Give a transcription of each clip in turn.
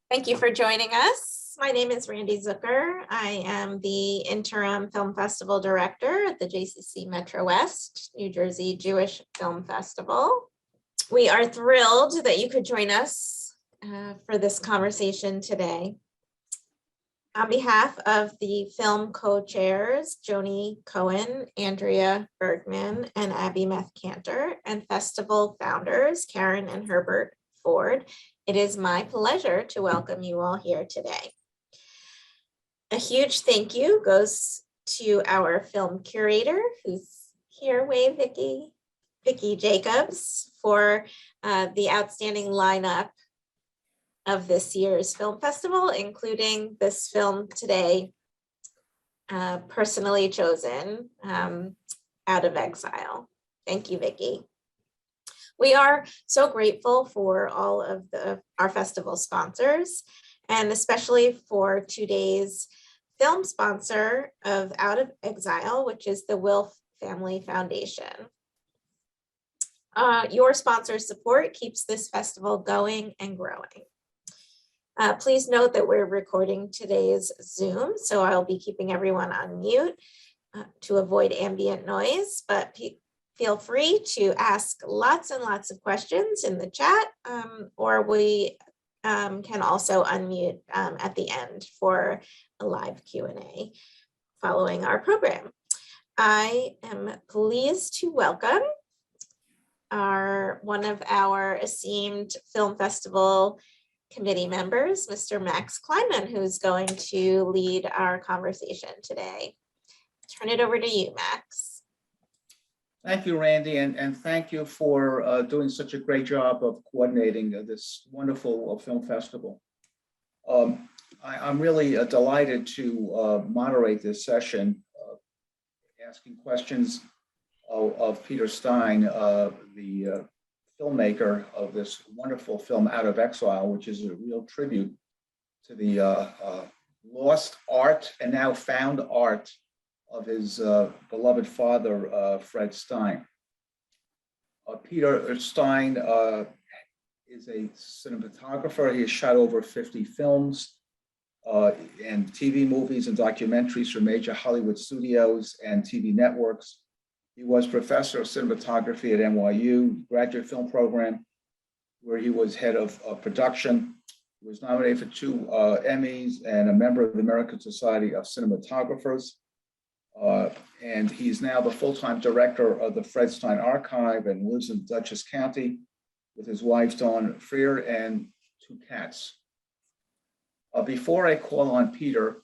Thank you for joining us. My name is Randy Zucker. I am the interim film festival director at the JCC Metro West, New Jersey Jewish Film Festival. We are thrilled that you could join us for this conversation today. On behalf of the film co-chairs, Joni Cohen, Andrea Bergman, and Abby Meth-Cantor, and festival founders, Karen and Herbert Ford, it is my pleasure to welcome you all here today. A huge thank you goes to our film curator, who's here, wave Vicki Jacobs, for the outstanding lineup of this year's film festival, including this film today, personally chosen, Out of Exile. Thank you, Vicki. We are so grateful for all of our festival sponsors, and especially for today's film sponsor of Out of Exile, which is the Wilf Family Foundation. Your sponsor support keeps this festival going and growing. Please note that we're recording today's Zoom, so I'll be keeping everyone on mute to avoid ambient noise, but feel free to ask lots and lots of questions in the chat, or we can also unmute at the end for a live Q&A following our program. I am pleased to welcome one of our esteemed film festival committee members, Mr. Max Kleinman, who's going to lead our conversation today. Turn it over to you, Max. Thank you, Randy, and thank you for doing such a great job of coordinating this wonderful film festival. I'm really delighted to moderate this session, asking questions of Peter Stein, the filmmaker of this wonderful film Out of Exile, which is a real tribute to the lost art and now found art of his beloved father, Fred Stein. Peter Stein is a cinematographer. He has shot over 50 films and TV movies and documentaries for major Hollywood studios and TV networks. He was professor of cinematography at NYU, graduate film program, where he was head of production. He was nominated for 2 Emmys and a member of the American Society of Cinematographers. And he's now the full-time director of the Fred Stein Archive and lives in Dutchess County with his wife, Dawn Freer, and 2 cats. Before I call on Peter,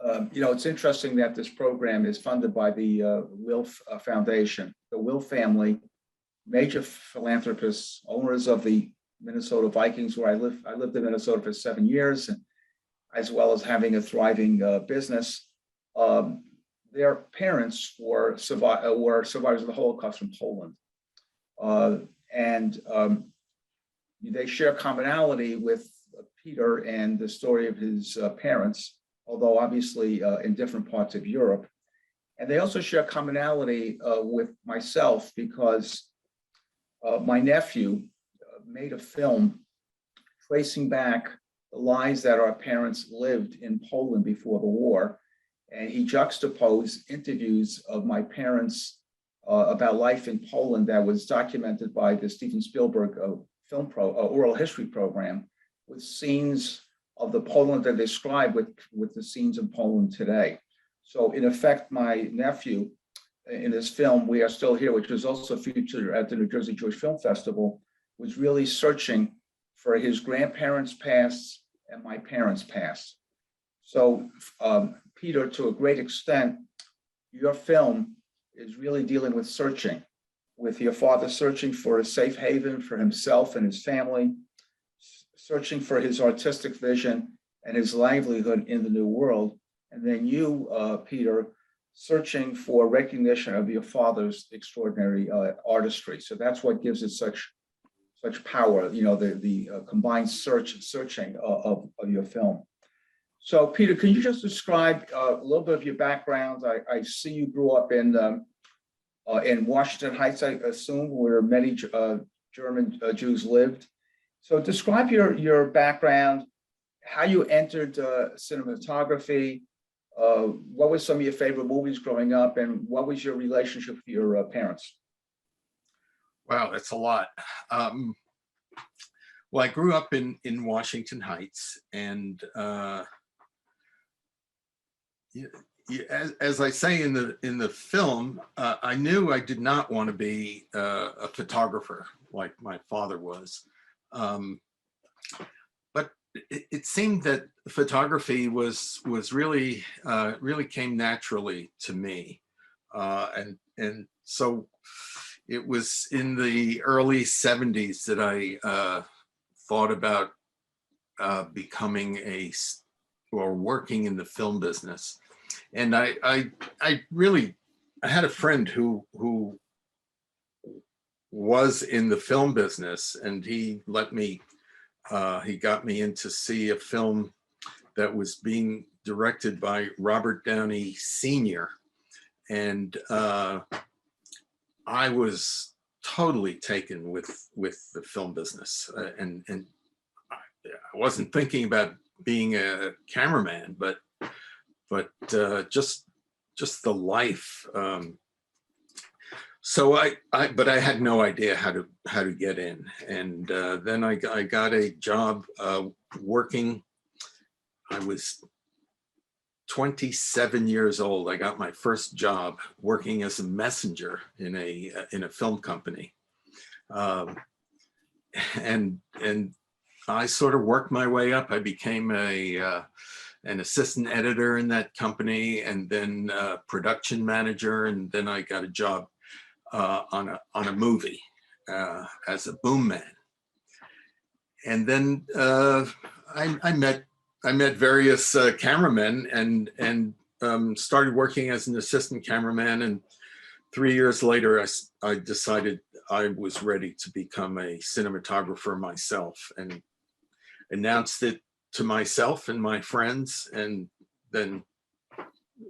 it's interesting that this program is funded by the Wilf Foundation. The Wilf family, major philanthropists, owners of the Minnesota Vikings, where I lived in Minnesota for 7 years, and as well as having a thriving business. Their parents were survivors of the Holocaust from Poland. They share commonality with Peter and the story of his parents, although obviously in different parts of Europe. And they also share commonality with myself because my nephew made a film tracing back the lives that our parents lived in Poland before the war. And he juxtaposed interviews of my parents about life in Poland that was documented by the Steven Spielberg oral history program with scenes of the Poland that they describe with the scenes in Poland today. So in effect, my nephew in this film, We Are Still Here, which was also featured at the New Jersey Jewish Film Festival, was really searching for his grandparents' past and my parents' past. So Peter, to a great extent, your film is really dealing with searching, with your father searching for a safe haven for himself and his family, searching for his artistic vision and his livelihood in the new world. And then you, Peter, searching for recognition of your father's extraordinary artistry. So that's what gives it such power, the combined searching of your film. So Peter, can you just describe a little bit of your background? I see you grew up in Washington Heights, I assume, where many German Jews lived. So describe your background, how you entered cinematography, what were some of your favorite movies growing up, and what was your relationship with your parents? Wow, that's a lot. Well, I grew up in Washington Heights, and as I say in the film, I knew I did not want to be a photographer like my father was, but it seemed that photography was really really came naturally to me, and so it was in the early 70s that I thought about becoming or working in the film business. And I had a friend who was in the film business, and he got me in to see a film that was being directed by Robert Downey Sr. And I was totally taken with the film business, and I wasn't thinking about being a cameraman, but just the life. So but I had no idea how to get in, and then I got a job working. I was 27 years old. I got my first job working as a messenger in a film company, and I sort of worked my way up. I became an assistant editor in that company, and then production manager, and then I got a job on a movie as a boom man. And then I met various cameramen, and started working as an assistant cameraman. And 3 years later, I decided I was ready to become a cinematographer myself, and announced it to myself and my friends, and then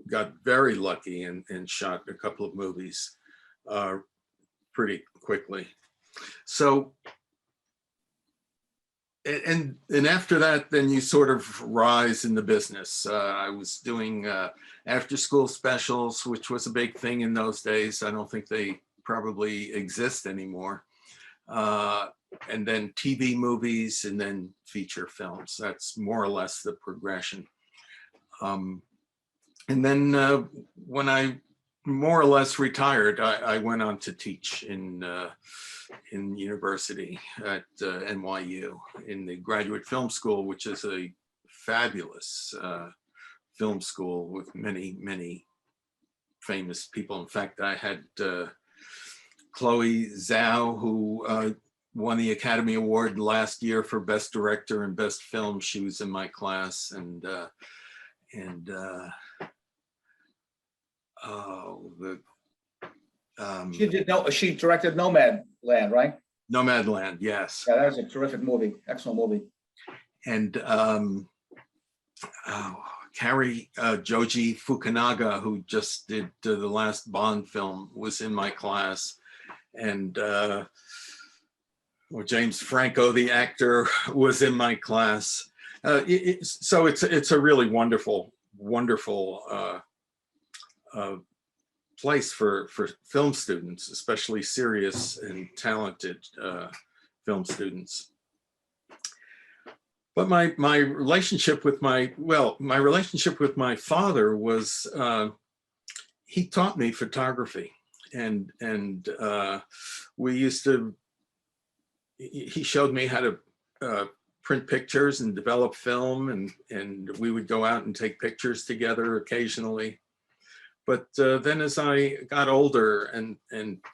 got very lucky and shot a couple of movies pretty quickly. So, and after that, then you sort of rise in the business. I was doing after school specials, which was a big thing in those days. I don't think they probably exist anymore. And then TV movies, and then feature films. That's more or less the progression. And then when I more or less retired, I went on to teach in university at NYU in the graduate film school, which is a fabulous film school with many famous people. In fact, I had Chloe Zhao, who won the Academy Award last year for Best Director and Best Film. She was in my class, and She directed Nomadland, right? Nomadland, yes. Yeah, that was a terrific movie, excellent movie. And Kari Joji Fukunaga, who just did the last Bond film, was in my class. And James Franco, the actor, was in my class. So it's a really wonderful place for film students, especially serious and talented film students. But my relationship with my relationship with my father was, he taught me photography, and we used to, he showed me how to print pictures and develop film, and we would go out and take pictures together occasionally. But then as I got older and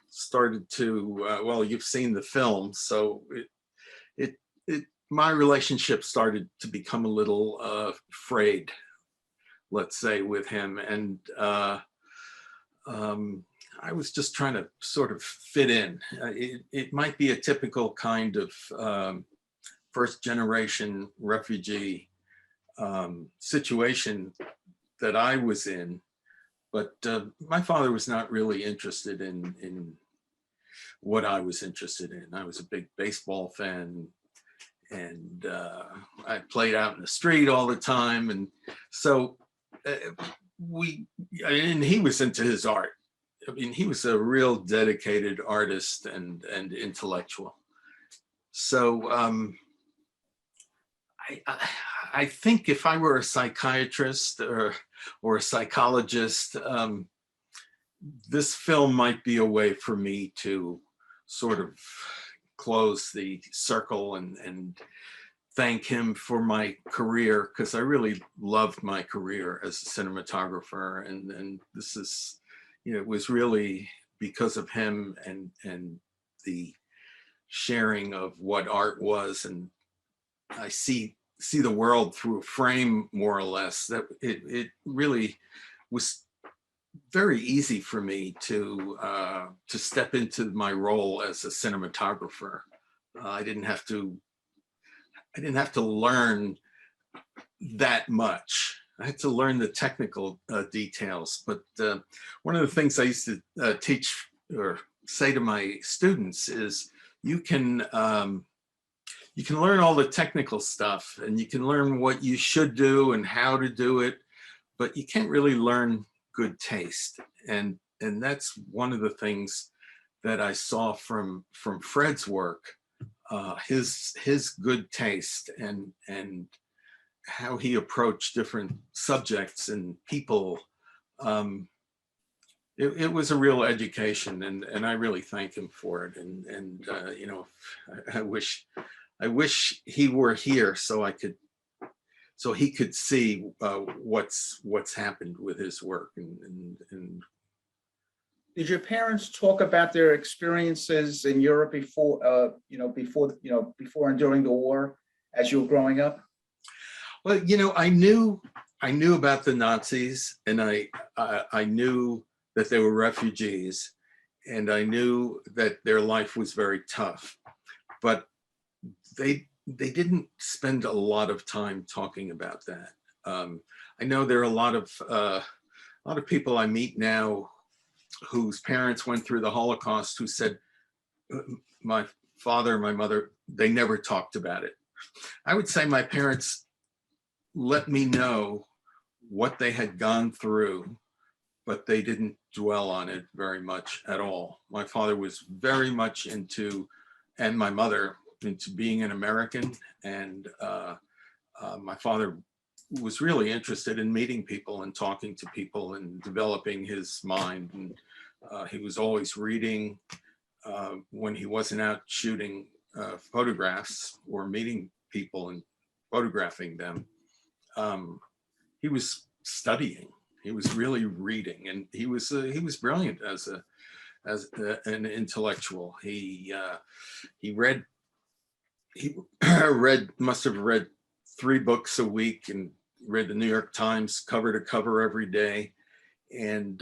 started to, well, you've seen the film, so my relationship started to become a little frayed, let's say, with him. And I was just trying to sort of fit in. It might be a typical kind of first generation refugee situation that I was in. But my father was not really interested in what I was interested in. I was a big baseball fan, and I played out in the street all the time. And so and he was into his art. I mean, he was a real dedicated artist and intellectual. So I think if I were a psychiatrist or a psychologist, this film might be a way for me to sort of close the circle and thank him for my career, because I really loved my career as a cinematographer. And this is, it was really because of him and the sharing of what art was. And I see the world through a frame, more or less, that it really was very easy for me to step into my role as a cinematographer. I didn't have to learn that much. I had to learn the technical details. But one of the things I used to teach or say to my students is, you can learn all the technical stuff, and you can learn what you should do and how to do it, but you can't really learn good taste. And that's one of the things that I saw from Fred's work, his good taste and how he approached different subjects and people. It was a real education, and I really thank him for it. And I wish he were here so he could see what's happened with his work. And Did your parents talk about their experiences in Europe before and during the war as you were growing up? Well, I knew about the Nazis, and I knew that they were refugees, and I knew that their life was very tough, but they didn't spend a lot of time talking about that. I know there are a lot of people I meet now whose parents went through the Holocaust who said, my father, my mother, they never talked about it. I would say my parents let me know what they had gone through, but they didn't dwell on it very much at all. My father was very much into, and my mother, into being an American. And my father was really interested in meeting people and talking to people and developing his mind. And he was always reading when he wasn't out shooting photographs or meeting people and photographing them. He was studying. He was really reading, and he was brilliant as an intellectual. He must have read 3 books a week and read the New York Times cover to cover every day, and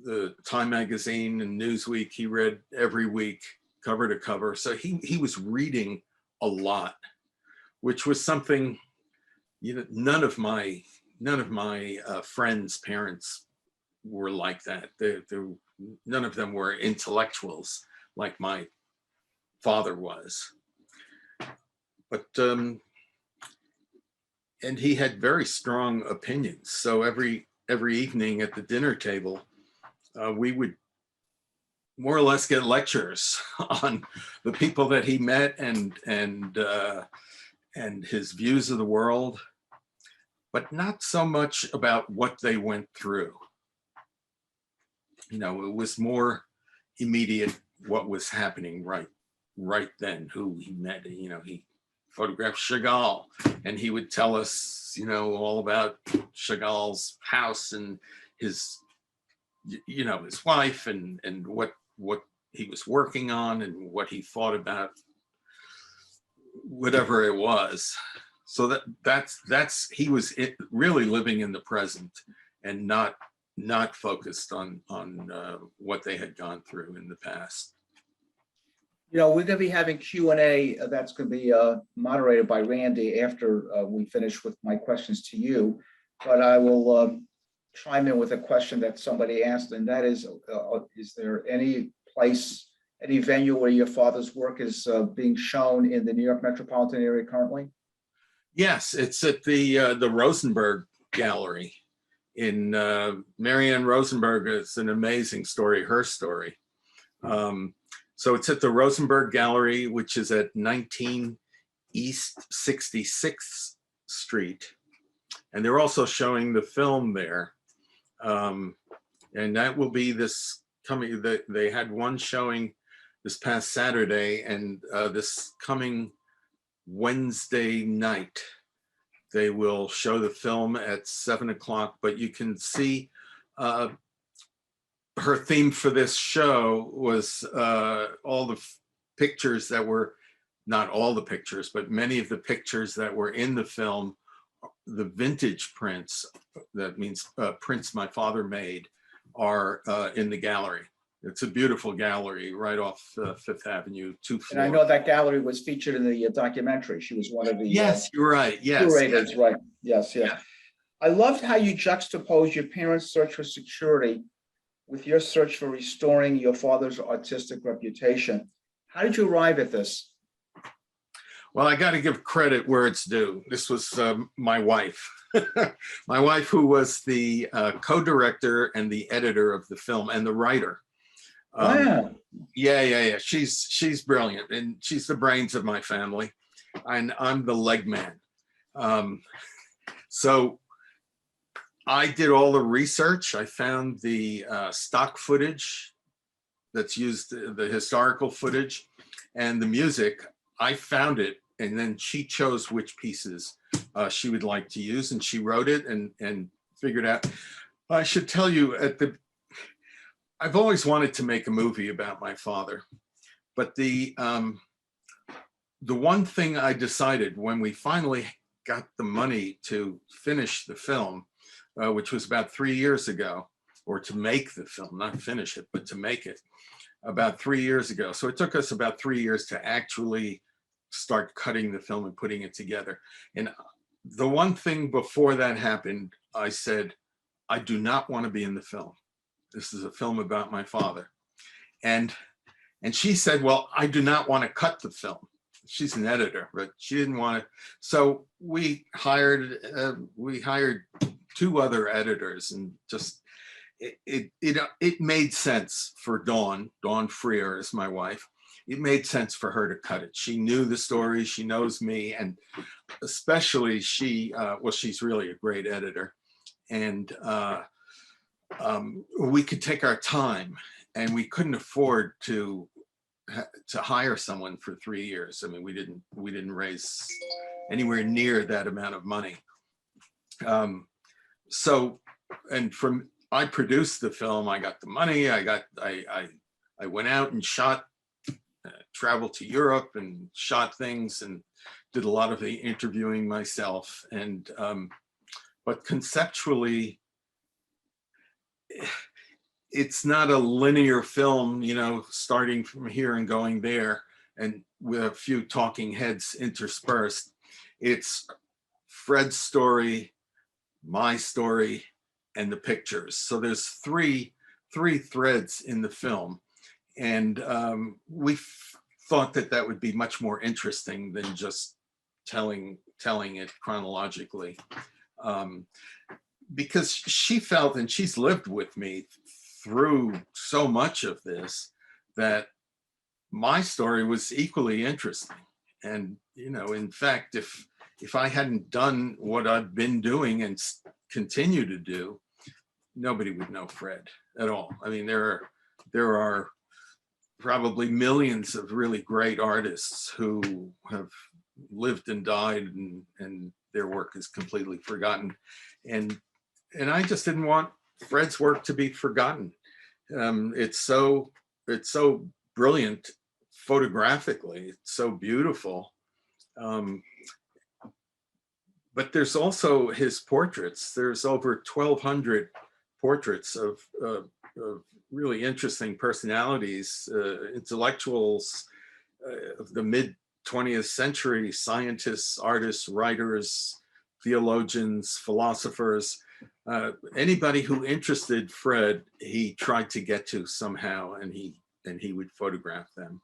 the Time magazine and Newsweek he read every week cover to cover. So he was reading a lot, which was something none of my friends' parents were like that. None of them were intellectuals like my father was. But and he had very strong opinions. So every evening at the dinner table, we would more or less get lectures on the people that he met and his views of the world, but not so much about what they went through. It was more immediate what was happening right then, who he met. He photographed Chagall, and he would tell us, all about Chagall's house and his wife and what he was working on and what he thought about whatever it was. So that's he was really living in the present and not focused on what they had gone through in the past. We're going to be having Q&A that's going to be moderated by Randy after we finish with my questions to you. But I will chime in with a question that somebody asked, and that is there any place any venue where your father's work is being shown in the New York metropolitan area currently? Yes, it's at the Rosenberg Gallery in Marianne Rosenberg. It's an amazing story, her story. So it's at the Rosenberg Gallery, which is at 19 East 66th Street. And they're also showing the film there. And that will be this coming, they had one showing this past Saturday, and this coming Wednesday night, they will show the film at 7 o'clock, but you can see her theme for this show was all the pictures that were, not all the pictures, but many of the pictures that were in the film, the vintage prints, that means prints my father made, are in the gallery. It's a beautiful gallery right off Fifth Avenue, 2 floors. And I know that gallery was featured in the documentary. She was one of the Yes, you're right. Yes, curators, yes. right? Yes, yes. I loved how you juxtapose your parents' search for security with your search for restoring your father's artistic reputation. How did you arrive at this? Well, I got to give credit where it's due. This was my wife. My wife, who was the co-director and the editor of the film and the writer. Wow. Yeah. She's brilliant, and she's the brains of my family, and I'm the leg man. So I did all the research. I found the stock footage that's used, the historical footage, and the music. I found it, and then she chose which pieces she would like to use, and she wrote it and figured out. I should tell you, I've always wanted to make a movie about my father, but the one thing I decided when we finally got the money to finish the film, which was about 3 years ago, or to make the film, not finish it, but to make it about 3 years ago. So it took us about 3 years to actually start cutting the film and putting it together. And the one thing before that happened, I said, I do not want to be in the film. This is a film about my father. And she said, well, I do not want to cut the film. She's an editor, but she didn't want to. So we hired 2 other editors, and just it made sense for Dawn Freer is my wife. It made sense for her to cut it. She knew the story, she knows me, and especially she's really a great editor. And we could take our time, and we couldn't afford to hire someone for 3 years. I mean, we didn't raise anywhere near that amount of money. I produced the film. I got the money. I went out and shot, traveled to Europe and shot things, and did a lot of the interviewing myself. And but conceptually, it's not a linear film, starting from here and going there, and with a few talking heads interspersed. It's Fred's story, my story, and the pictures. So there's three threads in the film, and we thought that would be much more interesting than just telling it chronologically, because she felt, and she's lived with me through so much of this, that my story was equally interesting. And in fact, if I hadn't done what I've been doing and continue to do, nobody would know Fred at all. I mean, there are probably millions of really great artists who have lived and died, and their work is completely forgotten. And I just didn't want Fred's work to be forgotten. It's so brilliant photographically. It's so beautiful. But there's also his portraits. There's over 1,200 portraits of really interesting personalities, intellectuals of the mid-20th century, scientists, artists, writers, theologians, philosophers. Anybody who interested Fred, he tried to get to somehow, and he and he would photograph them,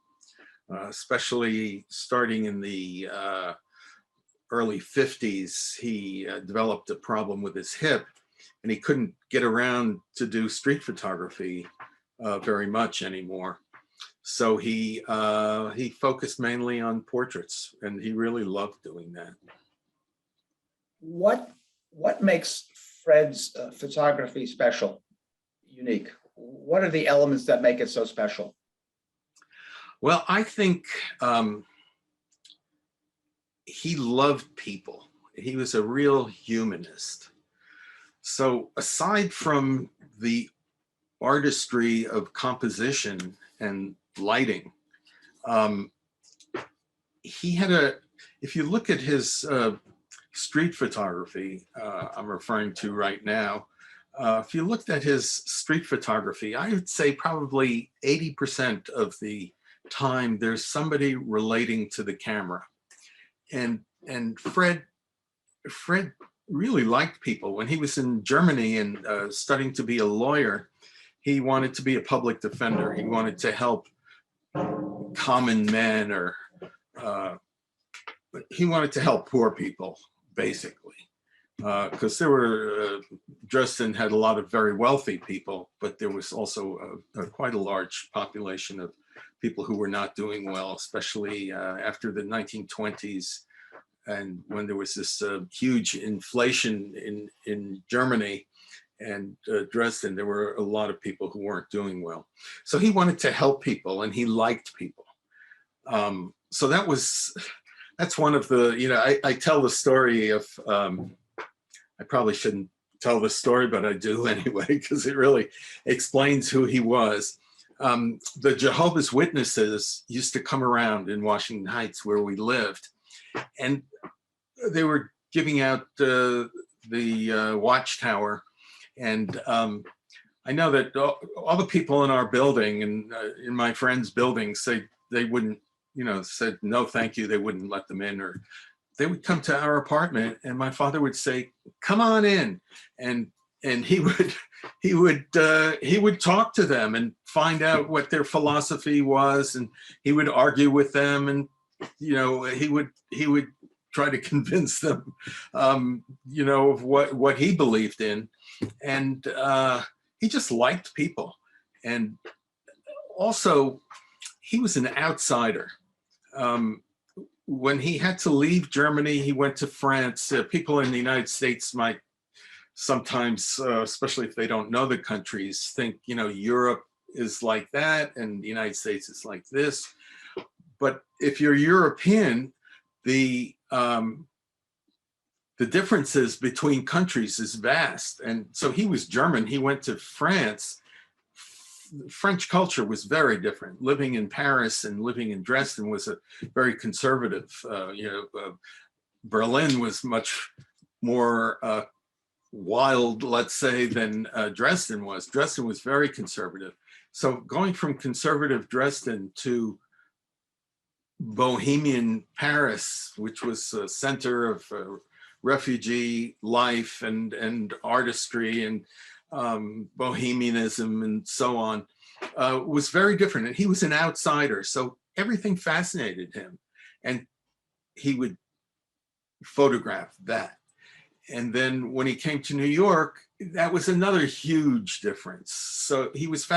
especially starting in the early 50s. He developed a problem with his hip, and he couldn't get around to do street photography very much anymore. So he focused mainly on portraits, and he really loved doing that. What makes Fred's photography special, unique? What are the elements that make it so special? Well, I think he loved people. He was a real humanist. So aside from the artistry of composition and lighting, he had if you look at his street photography, I'm referring to right now, if you looked at his street photography, I would say probably 80% of the time there's somebody relating to the camera. And Fred really liked people. When he was in Germany and studying to be a lawyer, he wanted to be a public defender. He wanted to help common men, or he wanted to help poor people, basically. Because there were, Dresden had a lot of very wealthy people, but there was also quite a large population of people who were not doing well, especially after the 1920s. And when there was this huge inflation in Germany and Dresden, there were a lot of people who weren't doing well. So he wanted to help people, and he liked people. So that's one of the, I tell the story of, I probably shouldn't tell the story, but I do anyway, because it really explains who he was. The Jehovah's Witnesses used to come around in Washington Heights, where we lived, and they were giving out the watchtower. And I know that all the people in our building and in my friends' buildings, they wouldn't, said no, thank you. They wouldn't let them in, or they would come to our apartment, and my father would say, "Come on in," and he would talk to them and find out what their philosophy was, and he would argue with them, and he would try to convince them, of what he believed in, and he just liked people, and also he was an outsider. When he had to leave Germany, he went to France. People in the United States might sometimes, especially if they don't know the countries, think, Europe is like that and the United States is like this. But if you're European, the differences between countries is vast. And so he was German. He went to France. French culture was very different. Living in Paris and living in Dresden was a very conservative. Berlin was much more wild, let's say, than Dresden was. Dresden was very conservative. So going from conservative Dresden to Bohemian Paris, which was a center of refugee life and artistry and bohemianism and so on, was very different. And he was an outsider. So everything fascinated him. And he would photograph that. And then when he came to New York, that was another huge difference. So he was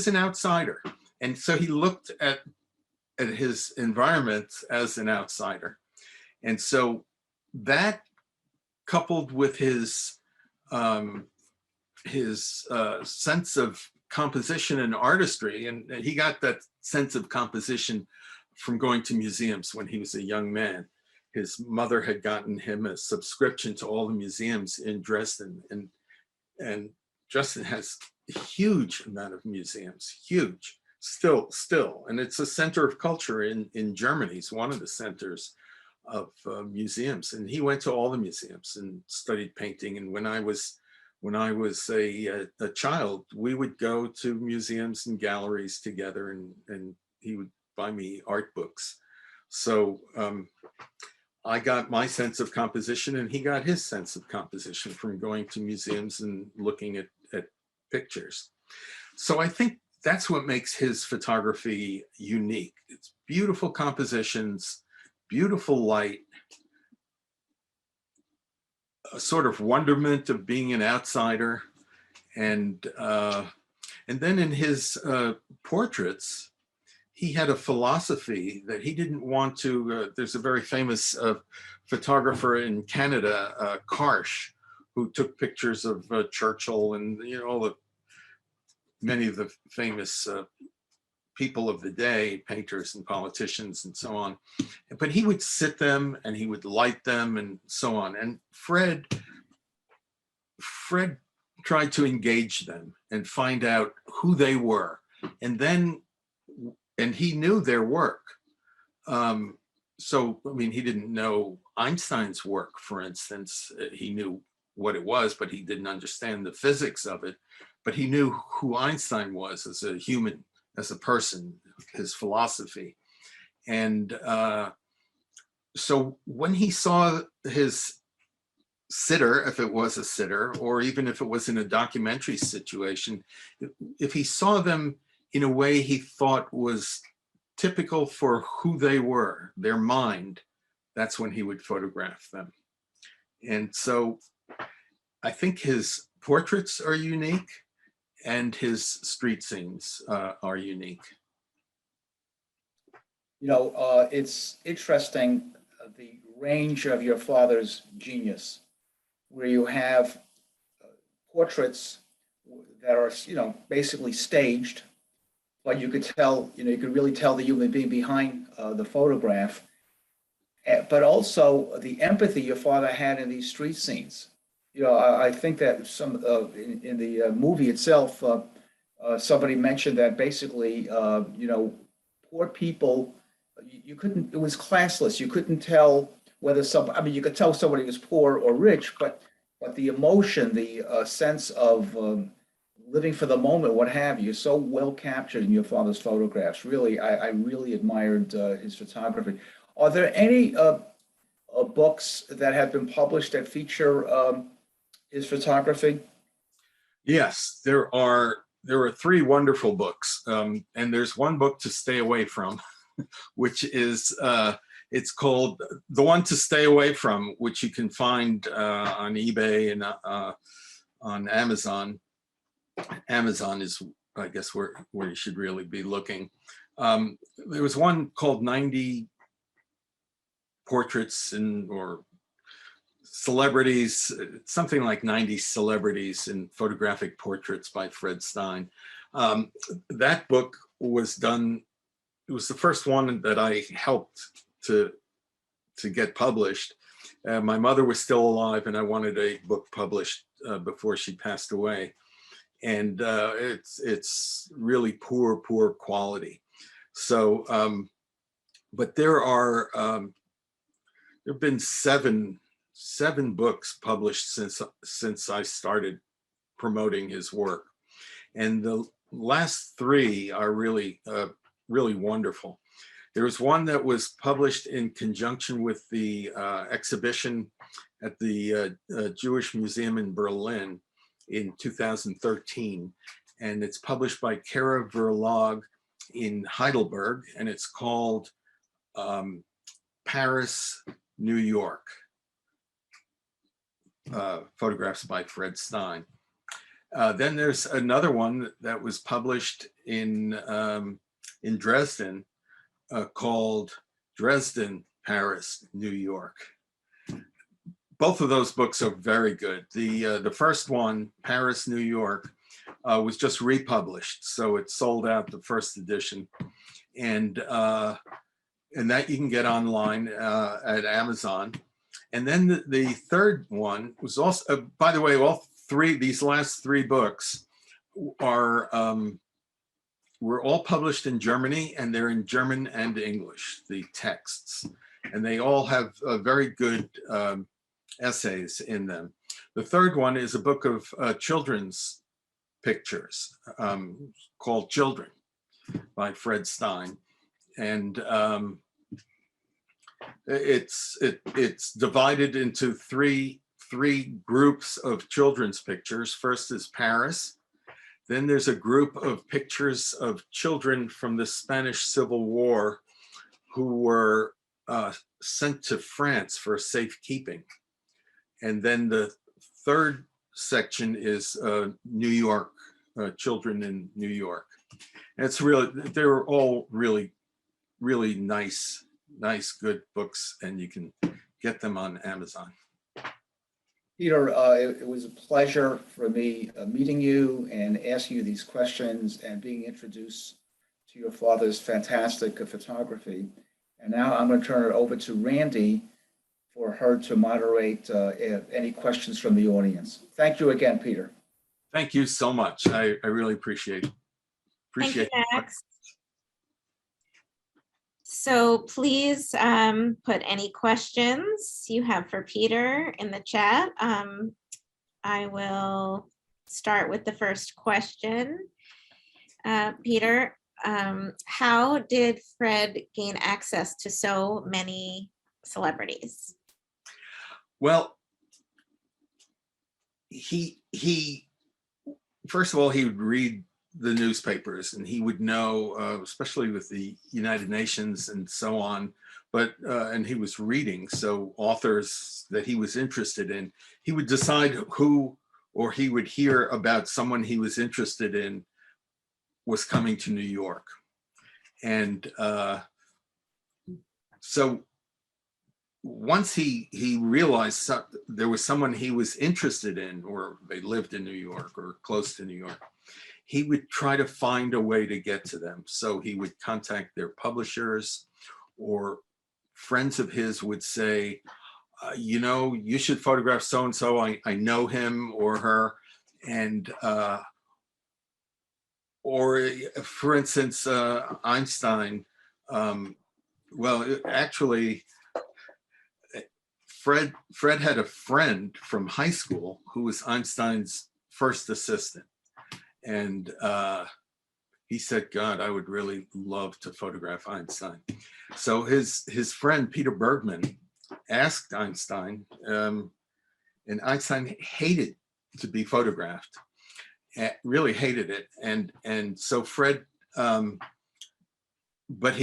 an outsider. And so he looked at his environment as an outsider. And so that, coupled with his sense of composition and artistry, and he got that sense of composition from going to museums when he was a young man. His mother had gotten him a subscription to all the museums in Dresden, and Dresden has a huge amount of museums, huge, still, and it's a center of culture in Germany. It's one of the centers of museums, and he went to all the museums and studied painting. And when I was a child, we would go to museums and galleries together, and he would buy me art books. So I got my sense of composition, and he got his sense of composition from going to museums and looking at pictures. So I think that's what makes his photography unique. It's beautiful compositions, beautiful light, a sort of wonderment of being an outsider. And then in his portraits, he had a philosophy that he didn't want to, there's a very famous photographer in Canada, Karsh, who took pictures of Churchill and, you know, all the many of the famous people of the day, painters and politicians and so on. But he would sit them and he would light them and so on. And Fred tried to engage them and find out who they were. And he knew their work. So, I mean, he didn't know Einstein's work, for instance. He knew what it was, but he didn't understand the physics of it. But he knew who Einstein was as a human, as a person, his philosophy. And so when he saw his sitter, if it was a sitter, or even if it was in a documentary situation, if he saw them in a way he thought was typical for who they were, their mind, that's when he would photograph them. And so I think his portraits are unique and his street scenes are unique. You know, it's interesting, the range of your father's genius, where you have portraits that are, you know, basically staged, but you could tell, you know, you could really tell the human being behind the photograph, but also the empathy your father had in these street scenes. You know, I think that some in the movie itself, somebody mentioned that basically, you know, poor people, you couldn't, it was classless. You couldn't tell whether I mean, you could tell somebody was poor or rich, but the emotion, the sense of living for the moment, what have you, so well captured in your father's photographs. Really, I really admired his photography. Are there any books that have been published that feature his photography? Yes, there are 3 wonderful books, and there's one book to stay away from, which is it's called The One to Stay Away From, which you can find on eBay and on Amazon. Amazon is, I guess, where you should really be looking. There was one called 90 Portraits or Celebrities, something like 90 Celebrities in Photographic Portraits by Fred Stein. That book was done, it was the first one that I helped to get published. My mother was still alive and I wanted a book published before she passed away. And it's really poor quality. So, but there have been seven books published since I started promoting his work, and the last 3 are really wonderful. There was one that was published in conjunction with the exhibition at the Jewish Museum in Berlin in 2013, and it's published by Kara Verlag in Heidelberg, and it's called Paris, New York, photographs by Fred Stein. Then there's another one that was published in Dresden called Dresden, Paris, New York. Both of those books are very good. The first one, Paris, New York, was just republished, so it sold out the first edition, and that you can get online at Amazon. And then the third one was also, by the way, these last 3 books were all published in Germany, and they're in German and English, the texts, and they all have very good essays in them. The third one is a book of children's pictures called Children by Fred Stein, and it's divided into three groups of children's pictures. First is Paris, Then there's a group of pictures of children from the Spanish Civil War who were sent to France for safekeeping. And then the third section is New York, children in New York. And it's really, they're all really, really nice, good books, and you can get them on Amazon. Peter, it was a pleasure for me meeting you and asking you these questions and being introduced to your father's fantastic photography. And now I'm going to turn it over to Randy for her to moderate any questions from the audience. Thank you again, Peter. Thank you so much. I really appreciate it. Thank you, Max. So please put any questions you have for Peter in the chat. I will start with the first question. Peter, how did Fred gain access to so many celebrities? Well, he first of all, he would read the newspapers, and he would know, especially with the United Nations and so on, but and he was reading, so authors that he was interested in, he would decide who, or he would hear about someone he was interested in was coming to New York. And so once he realized there was someone he was interested in, or they lived in New York or close to New York, he would try to find a way to get to them. So he would contact their publishers, or friends of his would say, you know, you should photograph so-and-so, I know him or her. And, or for instance, Einstein, well, actually, Fred had a friend from high school who was Einstein's first assistant. And he said, God, I would really love to photograph Einstein. So his friend, Peter Bergman, asked Einstein, and Einstein hated to be photographed, really hated it. And so Fred, but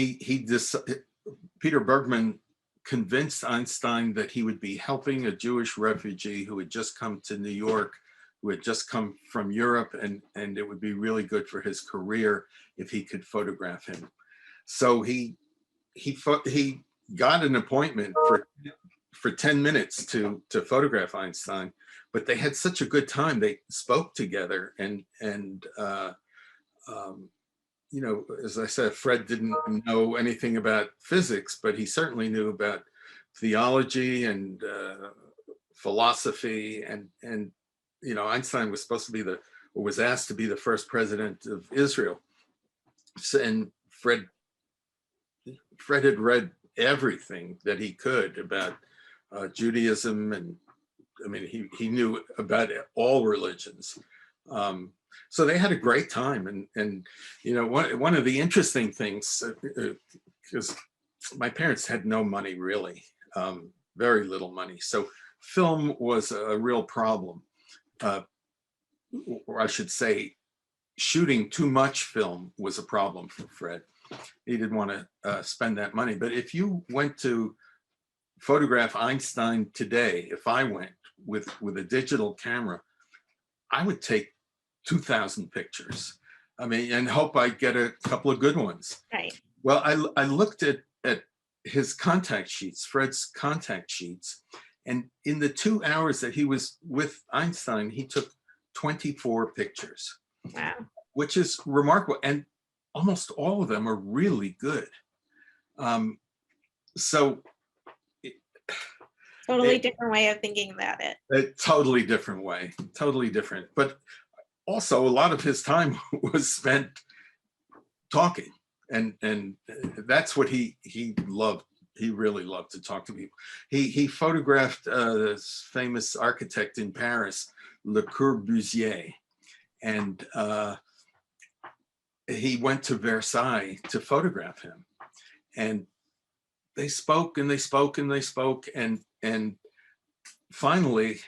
Peter Bergman convinced Einstein that he would be helping a Jewish refugee who had just come to New York, who had just come from Europe, and it would be really good for his career if he could photograph him. So he got an appointment for 10 minutes to photograph Einstein, but they had such a good time. They spoke together, and you know, as I said, Fred didn't know anything about physics, but he certainly knew about theology and philosophy, and you know, Einstein was supposed to be was asked to be the first president of Israel. So, and Fred had read everything that he could about Judaism, and I mean, he knew about all religions. So they had a great time, and you know, one of the interesting things, because my parents had no money really, very little money, so film was a real problem. Or I should say, shooting too much film was a problem for Fred. He didn't want to spend that money. But if you went to photograph Einstein today, if I went with a digital camera, I would take 2,000 pictures. I mean, and hope I get a couple of good ones. Right. Well, I looked at his contact sheets, Fred's contact sheets, and in the 2 hours that he was with Einstein, he took 24 pictures. Wow. Which is remarkable. And almost all of them are really good. So Totally different way of thinking about it. A totally different way, totally different. But also a lot of his time was spent talking, and that's what he loved. He really loved to talk to people. He photographed this famous architect in Paris, Le Corbusier, and he went to Versailles to photograph him. And they spoke and they spoke and they spoke, and finally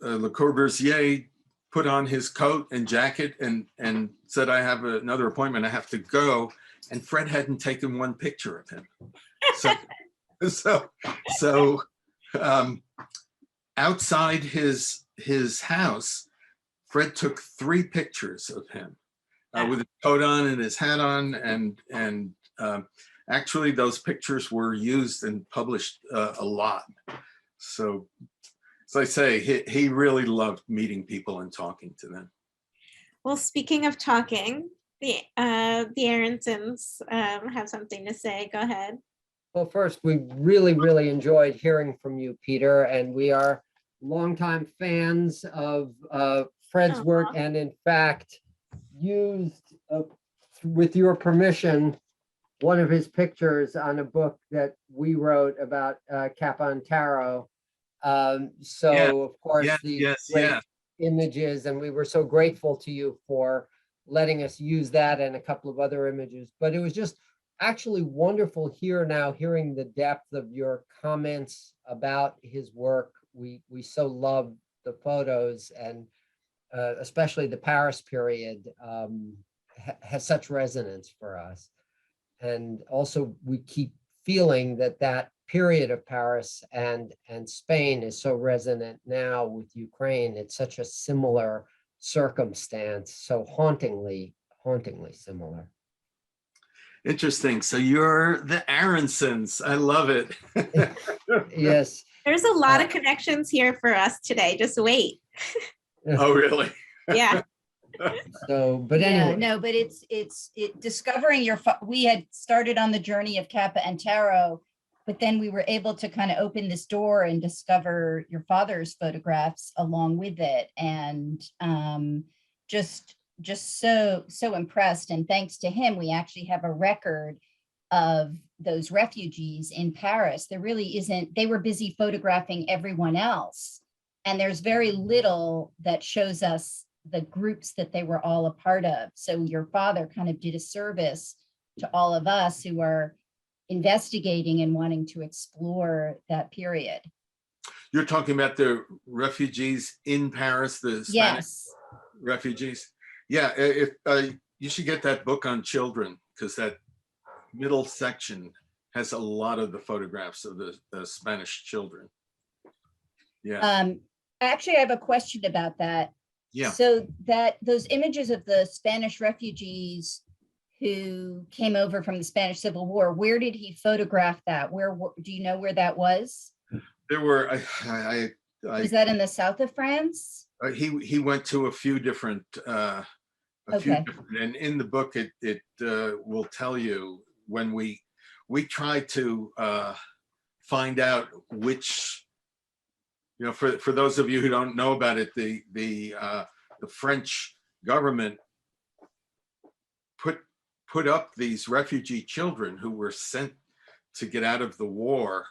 Le Corbusier put on his coat and jacket and said, I have another appointment, I have to go. And Fred hadn't taken one picture of him. So outside his house, Fred took 3 pictures of him with his coat on and his hat on, and actually those pictures were used and published a lot. So as I say, he really loved meeting people and talking to them. Well, speaking of talking, the Aaronsons have something to say. Go ahead. Well, first, we really enjoyed hearing from you, Peter, and we are longtime fans of Fred's work, and in fact, used, with your permission, one of his pictures on a book that we wrote about Kappa and Taro. Of course, these great images, and we were so grateful to you for letting us use that and a couple of other images. But it was just actually wonderful hearing the depth of your comments about his work. We so love the photos, and especially the Paris period has such resonance for us. And also we keep feeling that period of Paris and Spain is so resonant now with Ukraine. It's such a similar circumstance, so hauntingly similar. Interesting. So you're the Aaronsons. I love it. Yes. There's a lot of connections here for us today. Just wait. Oh, really? Yeah. So, but anyway. Yeah, no, but it's discovering we had started on the journey of Kappa and Taro, but then we were able to kind of open this door and discover your father's photographs along with it. And just so impressed. And thanks to him, we actually have a record of those refugees in Paris. There really isn't, they were busy photographing everyone else. And there's very little that shows us the groups that they were all a part of. So your father kind of did a service to all of us who are investigating and wanting to explore that period. You're talking about the refugees in Paris, the Spanish refugees. Yeah, if you should get that book on children, because that middle section has a lot of the photographs of the Spanish children. Yeah. Actually, I have a question about that. Yeah. So those images of the Spanish refugees who came over from the Spanish Civil War, where did he photograph that? Where do you know where that was? There were, Was that in the south of France? He went to a few different, and in the book it will tell you when we tried to find out which, you know, for those of you who don't know about it, the French government put up these refugee children who were sent to get out of the war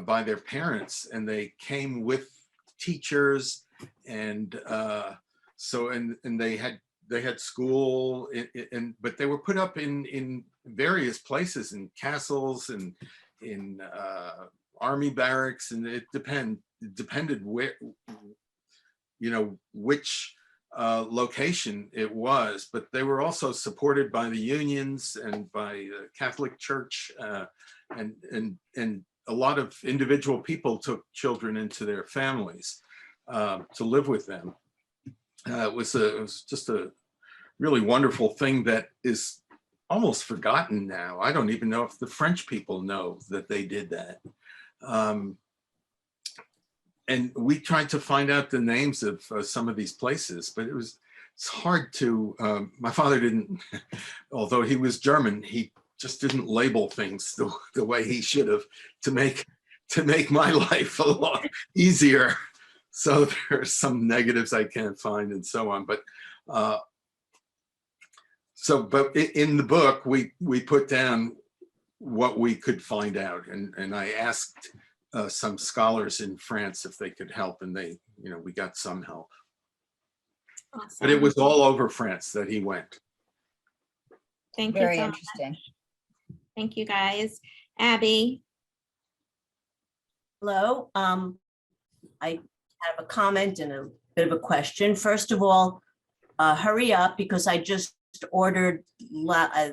by their parents, and they came with teachers, and they had school, but they were put up in various places, in castles and in army barracks, and it depended where, you know, which location it was, but they were also supported by the unions and by the Catholic Church, and a lot of individual people took children into their families to live with them. It was just a really wonderful thing that is almost forgotten now. I don't even know if the French people know that they did that. And we tried to find out the names of some of these places, but it's hard to, my father didn't, although he was German, he just didn't label things the way he should have to make my life a lot easier. So there are some negatives I can't find and so on, but in the book, we put down what we could find out, and I asked some scholars in France if they could help, and they, you know, we got some help. Awesome. But it was all over France that he went. Thank you. Very so interesting. much. Thank you, guys. Abby. Hello. I have a comment and bit of a question. First of all, hurry up because I just ordered,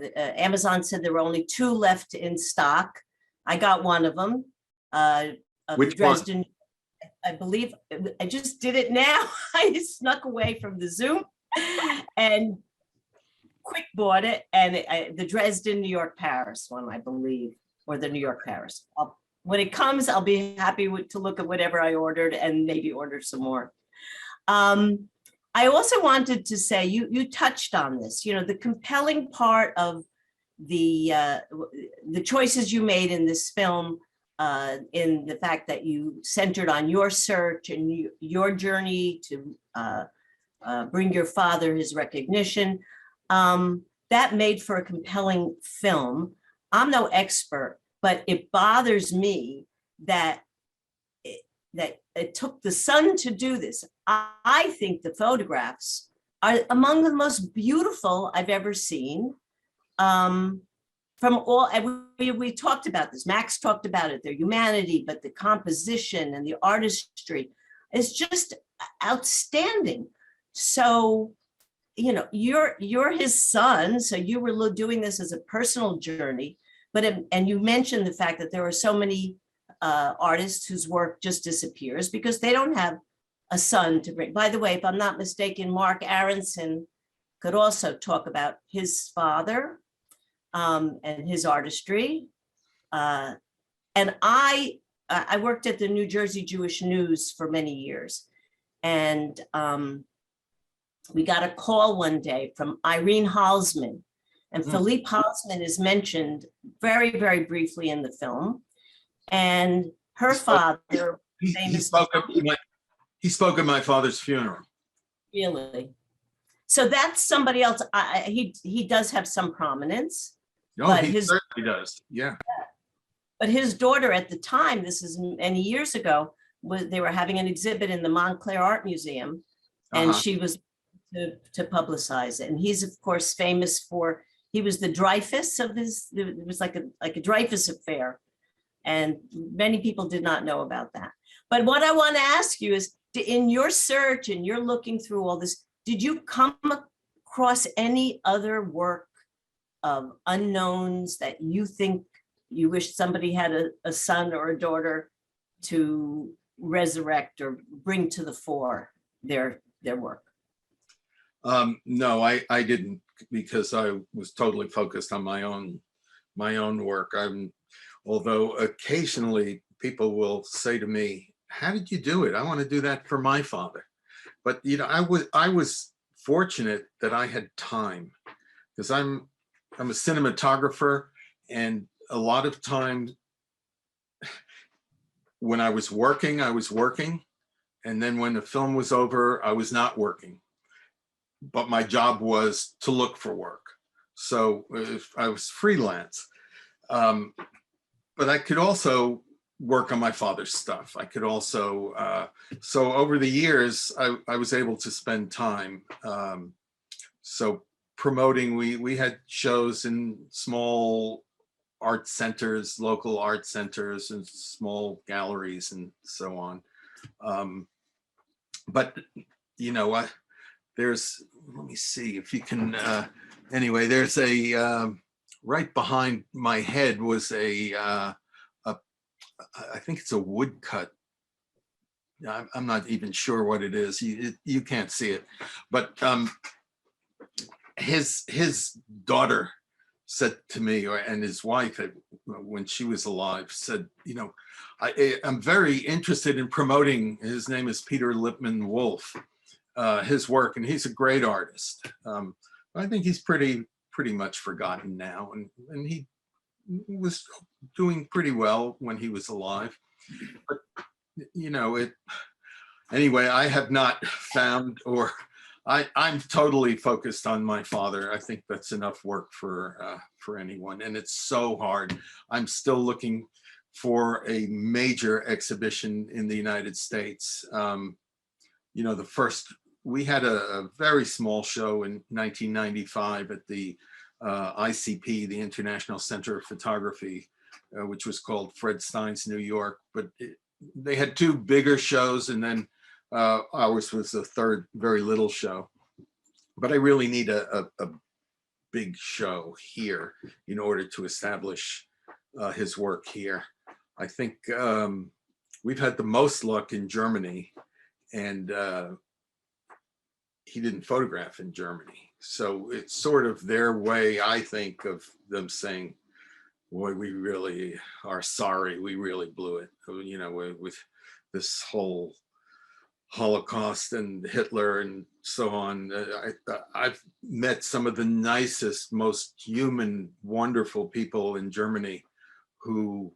Amazon said there were only 2 left in stock. I got one of them. Of Which the Dresden, I believe, I just did it now. I snuck away from the Zoom and quick bought it. And the Dresden, New York, Paris one, I believe, or the New York, Paris. When it comes, I'll be happy to look at whatever I ordered and maybe order some more. I also wanted to say, you touched on this, you know, the compelling part of the choices you made in this film, in the fact that you centered on your search and your journey to bring your father his recognition. That made for a compelling film. I'm no expert, but it bothers me that it took the son to do this. I think the photographs are among the most beautiful I've ever seen. From all, we talked about this, Max talked about it, their humanity, but the composition and the artistry is just outstanding. So, you know, you're his son, so you were doing this as a personal journey, and you mentioned the fact that there are so many artists whose work just disappears because they don't have a son to bring. By the way, if I'm not mistaken, Mark Aronson could also talk about his father and his artistry. And I worked at the New Jersey Jewish News for many years. And we got a call one day from Irene Halsman. And Philippe Halsman is mentioned very, very briefly in the film. And her father, He spoke at my father's funeral. really. So that's somebody else. He does have some prominence. No, But he his- certainly does. Yeah. But his daughter at the time, this is many years ago, they were having an exhibit in the Montclair Art Museum, and she was to publicize it. And he's of course famous for, he was the Dreyfus of it was like a Dreyfus affair. And many people did not know about that. But what I want to ask you is, in your search and you're looking through all this, did you come across any other work of unknowns that you think you wish somebody had a son or a daughter to resurrect or bring to the fore their work? No, I didn't, because I was totally focused on my own work. Although occasionally people will say to me, "How did you do it? I want to do that for my father." But you know, I was fortunate that I had time, because I'm a cinematographer, and a lot of times when I was working, and then when the film was over, I was not working. But my job was to look for work. So if I was freelance. But I could also work on my father's stuff. I could also, so over the years, I was able to spend time. So promoting, we had shows in small art centers, local art centers, and small galleries and so on. But, you know, let me see if you can, anyway, there's right behind my head was I think it's a woodcut. I'm not even sure what it is. You can't see it, but his daughter said to me, and his wife, when she was alive, said, you know, I'm very interested in promoting, his name is Peter Lipman Wolf, his work, and he's a great artist. I think he's pretty much forgotten now, and he was doing pretty well when he was alive. But you know, anyway, I have not found, or I'm totally focused on my father. I think that's enough work for anyone, and it's so hard. I'm still looking for a major exhibition in the United States. You know, we had a very small show in 1995 at the ICP, the International Center of Photography, which was called Fred Stein's New York. But they had 2 bigger shows, and then Ours was the third very little show. But I really need a big show here in order to establish his work here. I think we've had the most luck in Germany, and he didn't photograph in Germany. So it's sort of their way, I think, of them saying, boy, we really are sorry, we really blew it. You know, with this whole Holocaust and Hitler and so on. I've met some of the nicest, most human, wonderful people in Germany who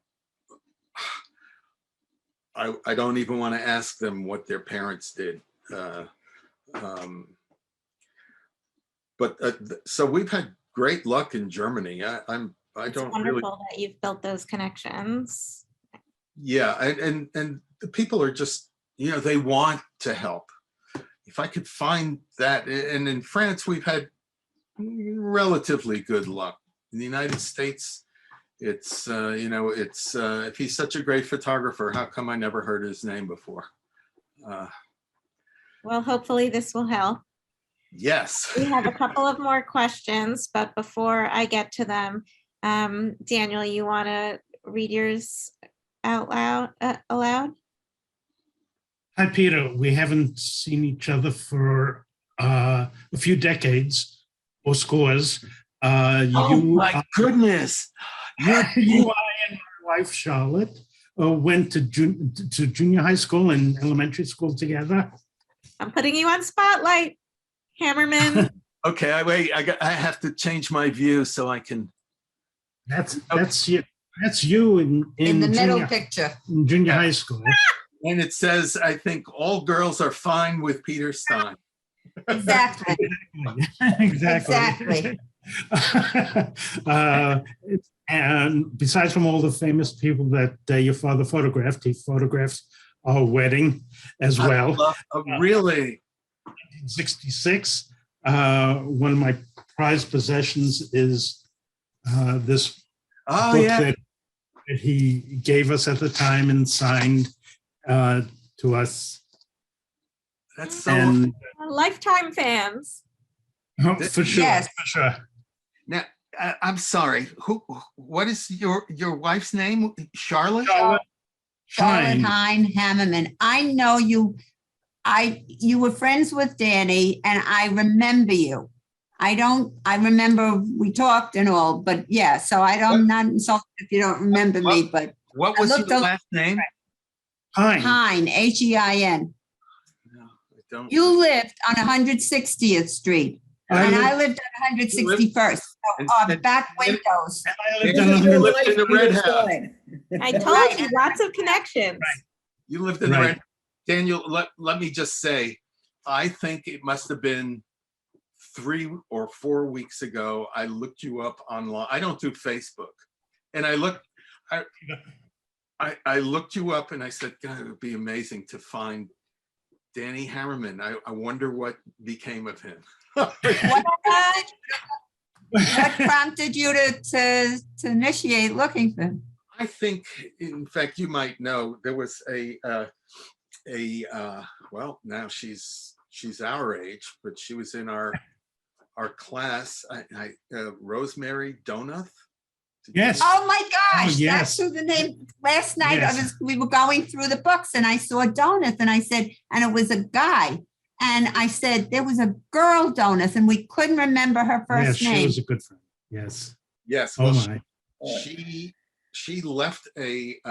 I don't even want to ask them what their parents did. So we've had great luck in Germany. I It's don't wonderful really. that you've built those connections. Yeah, and the people are just, you know, they want to help. If I could find that, and in France, we've had relatively good luck. In the United States, it's, you know, it's, if he's such a great photographer, how come I never heard his name before? Well, hopefully this will help. Yes. We have a couple of more questions, but before I get to them, Daniel, you want to read yours out loud, aloud? Hi, Peter. We haven't seen each other for a few decades or scores. Oh my goodness. You, I, and my wife, Charlotte, went to junior high school and elementary school together. I'm putting you on spotlight, Hammerman. Okay, I have to change my view so I can. That's you. That's you in the middle junior, picture. in junior high school. And it says, I think all girls are fine with Peter Stein. Exactly. Exactly. And besides from all the famous people that your father photographed, he photographed our wedding as well. Really? 1966. One of my prized possessions is this book that he gave us at the time and signed to us. That's so. And Lifetime fans. for sure, Yes. for sure. Now, I'm sorry. What is your wife's name? Charlotte? Charlotte Fine. Hein Hammerman. I know you. You were friends with Danny, and I remember you. I remember we talked and all, but yeah, so I'm not insulted if you don't remember me, but What was your last name? Fine. Hein, Hein. No, I don't. You lived on 160th Street, and I lived on 161st. So our back windows. I lived on You 100. lived in the red house. I told you, lots of connections. You lived in the Right. red. Daniel, let me just say, I think it must have been 3 or 4 weeks ago. I looked you up online. I don't do Facebook, and I looked you up and I said, God, it would be amazing to find Danny Hammerman. I wonder what became of him. What prompted you to initiate looking for him? I think, in fact, you might know there was well, now she's our age, but she was in our class. Rosemary Donuth. Yes. Oh my gosh, Oh, yes. that's who the name. Last night Yes. we were going through the books and I saw Donuth and I said, and it was a guy. And I said, there was a girl Donuth and we couldn't remember her Yes, first she name. was a good friend. Yes. Yes. Oh Well, my. she left a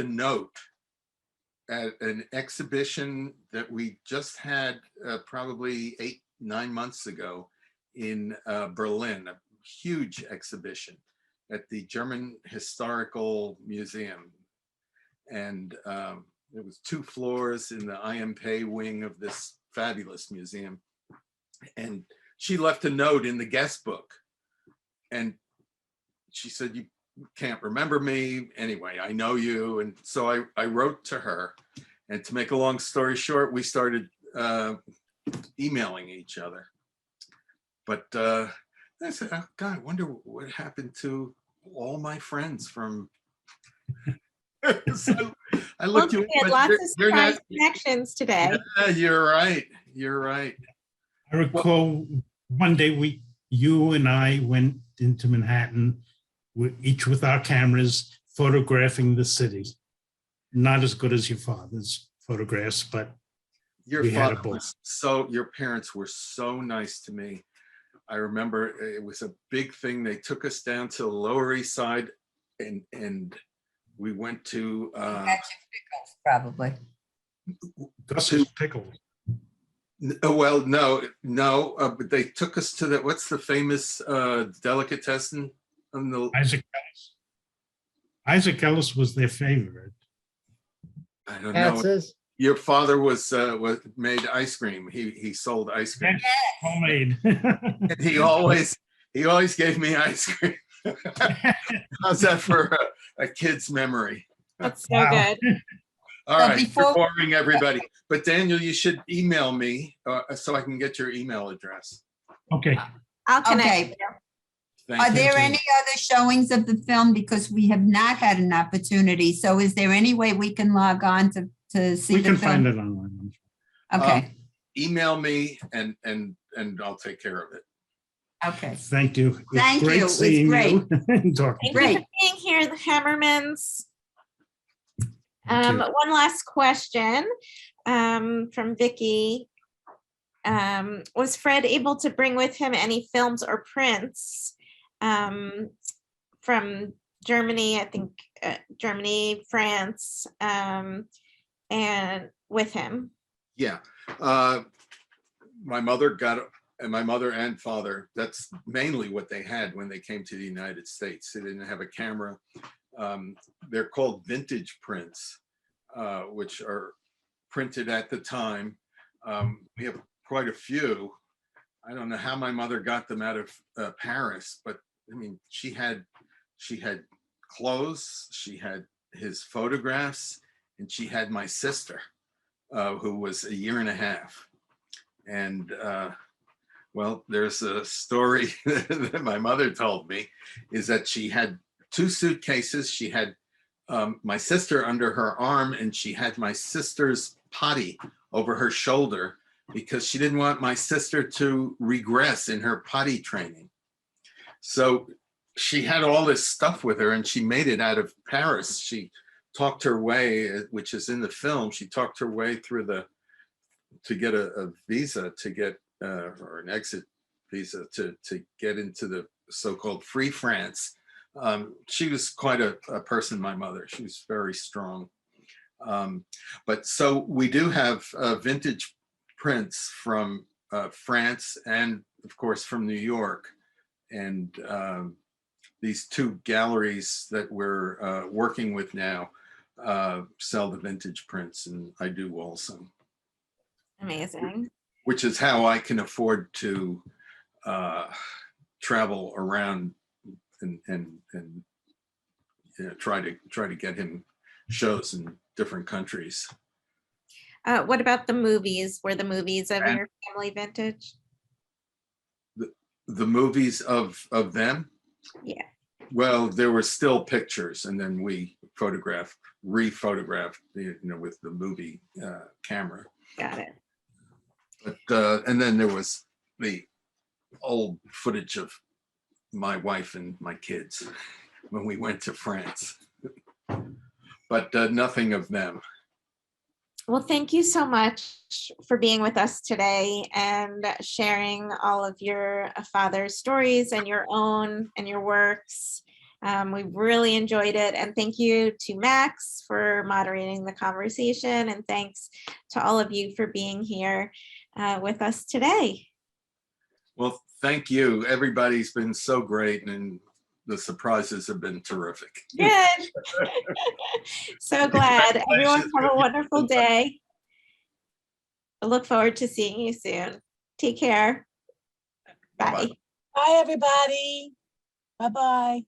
note at an exhibition that we just had probably 8-9 months ago in Berlin, a huge exhibition at the German Historical Museum. And it was 2 floors in the IMP wing of this fabulous museum. And she left a note in the guest book. And she said, you can't remember me. Anyway, I know you. And so I wrote to her. And to make a long story short, we started emailing each other. But I said, oh, God, I wonder what happened to all my friends from So I Well, looked you we up, had but lots of you're not. surprise connections today. Yeah, you're right. You're right. I recall one day you and I went into Manhattan, each with our cameras, photographing the city. Not as good as your father's photographs, but Your we had a father ball. was so, your parents were so nice to me. I remember it was a big thing. They took us down to the Lower East Side and we went to Probably. Gus's Pickles. well, no, but they took us to what's the famous delicatessen on the, Isaac Ellis. Isaac Ellis was their favorite. I don't know. Katz's. Your father was made ice cream. He sold ice cream. Homemade. And he always gave me ice cream. How's that for a kid's memory? That's so Wow. good. All So right, before- you're boring everybody. But Daniel, you should email me so I can get your email address. Okay. I'll connect. Okay. with you. Thank Are you. there any other showings of the film? Because we have not had an opportunity. So is there any way we can log on to see We the can film? find it online. Okay, Email me and I'll take care of it. okay. Thank you. It was Thank you. great It was seeing great. you and talking. Thank to you. you Great. for being here, the Hammermans. Thank you. One last question from Vicky. Was Fred able to bring with him any films or prints from Germany, I think Germany, France, and with him? Yeah. My mother and father, that's mainly what they had when they came to the United States. They didn't have a camera. They're called vintage prints, which are printed at the time. We have quite a few. I don't know how my mother got them out of Paris, but I mean, she had clothes, she had his photographs, and she had my sister, who was a year and a half. And well, there's a story that my mother told me, is that she had 2 suitcases. She had my sister under her arm, and she had my sister's potty over her shoulder because she didn't want my sister to regress in her potty training. So she had all this stuff with her, and she made it out of Paris. She talked her way, which is in the film, she talked her way through to get a visa, to get or an exit visa to get into the so-called Free France. She was quite a person, my mother. She was very strong. But so we do have vintage prints from France and of course from New York. And these 2 galleries that we're working with now sell the vintage prints, and I do also. Amazing. Which is how I can afford to travel around and you know, try to get him shows in different countries. What about the movies? Were the movies of And- your family vintage? The movies of them? Yeah. Well, there were still pictures, and then we re-photographed, you know, with the movie camera. Got it. But and then there was the old footage of my wife and my kids when we went to France, but nothing of them. Well, thank you so much for being with us today and sharing all of your father's stories and your own and your works. We really enjoyed it. And thank you to Max for moderating the conversation. And thanks to all of you for being here with us today. Well, thank you. Everybody's been so great, and the surprises have been terrific. Good. So glad. Everyone have a wonderful day. I look forward to seeing you soon. Take care. Bye-bye. Bye. Bye, everybody. Bye-bye.